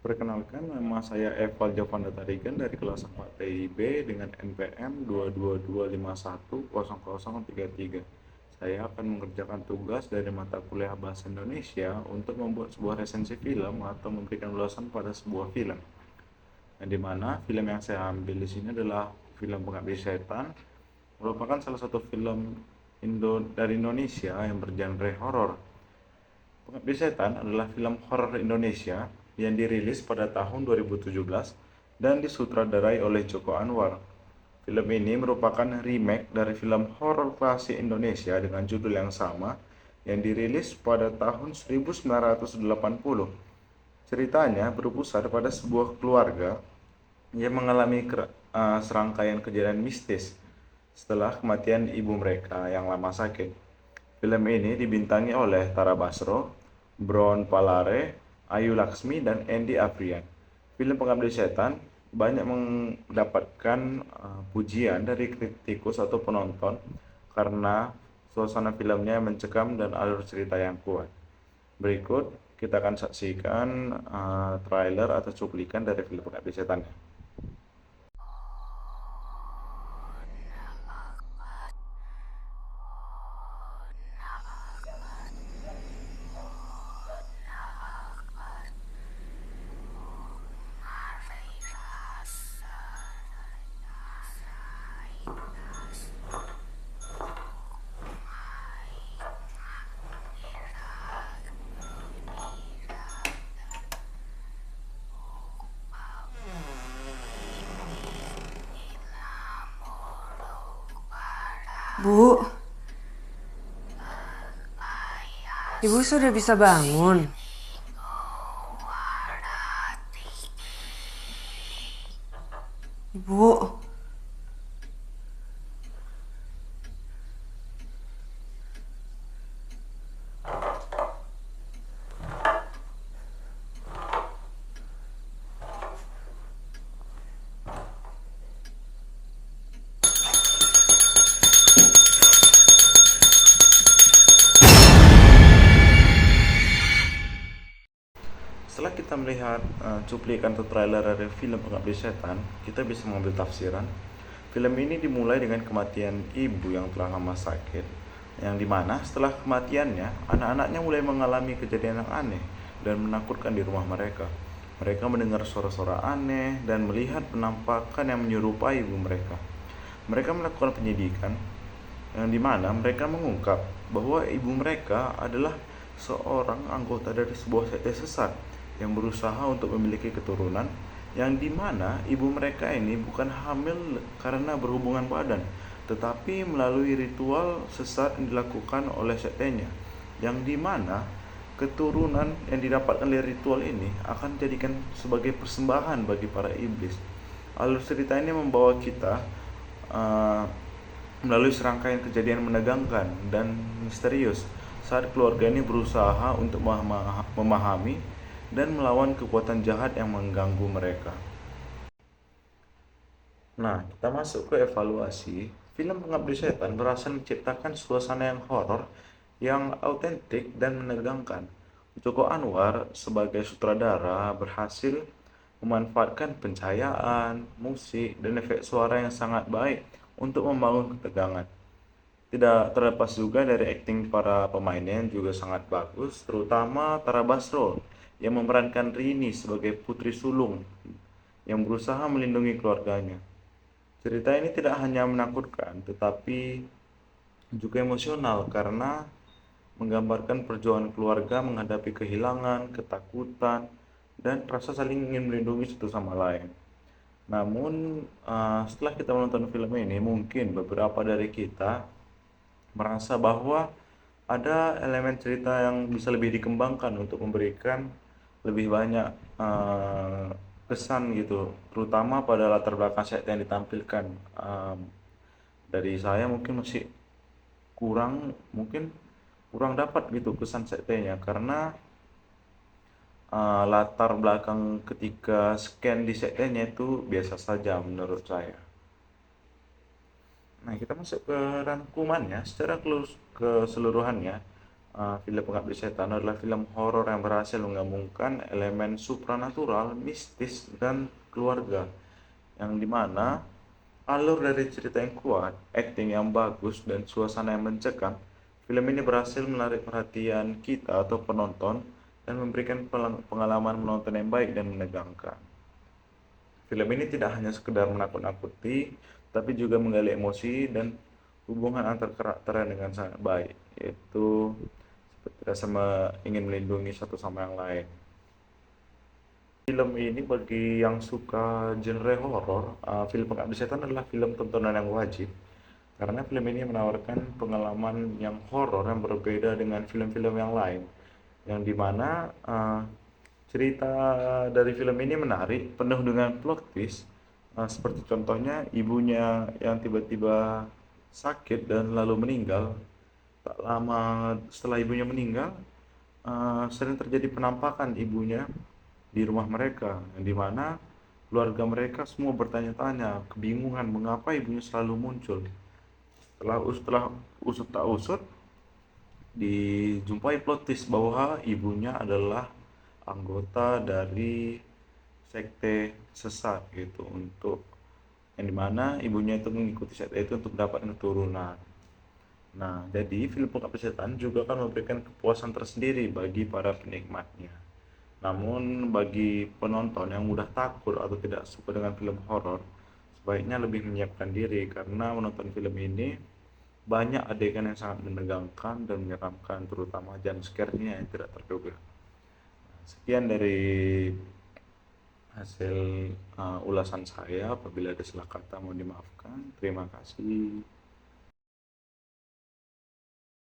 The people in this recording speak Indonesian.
Perkenalkan, nama saya Eval Jovanda Tarigan dari kelas 4 TIB dengan NPM 222510033. Saya akan mengerjakan tugas dari mata kuliah Bahasa Indonesia untuk membuat sebuah resensi film atau memberikan ulasan pada sebuah film. Yang dimana film yang saya ambil di sini adalah film Pengabdi Setan, merupakan salah satu film dari Indonesia yang bergenre horor. Pengabdi Setan adalah film horor Indonesia yang dirilis pada tahun 2017 dan disutradarai oleh Joko Anwar. Film ini merupakan remake dari film horor klasik Indonesia dengan judul yang sama yang dirilis pada tahun 1980. Ceritanya berpusat pada sebuah keluarga yang mengalami serangkaian kejadian mistis setelah kematian ibu mereka yang lama sakit. Film ini dibintangi oleh Tara Basro, Bron Palare, Ayu Laksmi, dan Andy Afrian. Film Pengabdi Setan banyak mendapatkan pujian dari kritikus atau penonton karena suasana filmnya mencekam dan alur cerita yang kuat. Berikut kita akan saksikan trailer atau cuplikan dari film Pengabdi Setan. Bu, Ibu sudah bisa bangun. Ibu, Setelah kita melihat cuplikan atau trailer dari film Pengabdi Setan, kita bisa mengambil tafsiran. Film ini dimulai dengan kematian ibu yang telah lama sakit, yang dimana setelah kematiannya, anak-anaknya mulai mengalami kejadian yang aneh dan menakutkan di rumah mereka. Mereka mendengar suara-suara aneh dan melihat penampakan yang menyerupai ibu mereka. Mereka melakukan penyidikan, yang dimana mereka mengungkap bahwa ibu mereka adalah seorang anggota dari sebuah sekte sesat yang berusaha untuk memiliki keturunan, yang dimana ibu mereka ini bukan hamil karena berhubungan badan, tetapi melalui ritual sesat yang dilakukan oleh sektenya, yang dimana keturunan yang didapatkan dari ritual ini akan dijadikan sebagai persembahan bagi para iblis. Alur cerita ini membawa kita uh, melalui serangkaian kejadian menegangkan dan misterius saat keluarga ini berusaha untuk memahami dan melawan kekuatan jahat yang mengganggu mereka. Nah, kita masuk ke evaluasi. Film Pengabdi Setan berhasil menciptakan suasana yang horor, yang autentik dan menegangkan. Joko Anwar sebagai sutradara berhasil memanfaatkan pencahayaan, musik, dan efek suara yang sangat baik untuk membangun ketegangan. Tidak terlepas juga dari akting para pemainnya yang juga sangat bagus, terutama Tara Basro yang memerankan Rini sebagai putri sulung yang berusaha melindungi keluarganya. Cerita ini tidak hanya menakutkan, tetapi juga emosional karena menggambarkan perjuangan keluarga menghadapi kehilangan, ketakutan, dan rasa saling ingin melindungi satu sama lain. Namun, setelah kita menonton film ini, mungkin beberapa dari kita merasa bahwa ada elemen cerita yang bisa lebih dikembangkan untuk memberikan lebih banyak kesan gitu, terutama pada latar belakang set yang ditampilkan. Dari saya mungkin masih mungkin kurang dapat gitu kesan setnya karena latar belakang ketika scan di setnya itu biasa saja menurut saya. Nah, kita masuk ke rangkumannya secara keseluruhannya. Film Pengabdi Setan adalah film horor yang berhasil menggabungkan elemen supranatural, mistis, dan keluarga, yang dimana alur dari cerita yang kuat, akting yang bagus, dan suasana yang mencekam. Film ini berhasil menarik perhatian kita atau penonton dan memberikan pengalaman menonton yang baik dan menegangkan. Film ini tidak hanya sekedar menakut-nakuti, tapi juga menggali emosi dan hubungan antar karakter dengan sangat baik, yaitu seperti rasa ingin melindungi satu sama yang lain. Film ini bagi yang suka genre horor, film Pengabdi Setan adalah film tontonan yang wajib karena film ini menawarkan pengalaman yang horor yang berbeda dengan film-film yang lain, yang dimana cerita dari film ini menarik, penuh dengan plot twist, seperti contohnya ibunya yang tiba-tiba sakit dan lalu meninggal. Tak lama setelah ibunya meninggal, sering terjadi penampakan ibunya di rumah mereka, yang dimana keluarga mereka semua bertanya-tanya, kebingungan mengapa ibunya selalu muncul. Setelah usut tak usut, dijumpai plot twist bahwa ibunya adalah anggota dari sekte sesat gitu, untuk yang dimana ibunya itu mengikuti sekte itu untuk dapat keturunan. Nah, jadi film Pengabdi Setan juga akan memberikan kepuasan tersendiri bagi para penikmatnya. Namun bagi penonton yang mudah takut atau tidak suka dengan film horor, sebaiknya lebih menyiapkan diri karena menonton film ini banyak adegan yang sangat menegangkan dan menyeramkan, terutama jump scare-nya yang tidak terduga. Sekian dari hasil ulasan saya. Apabila ada salah kata mohon dimaafkan. Terima kasih.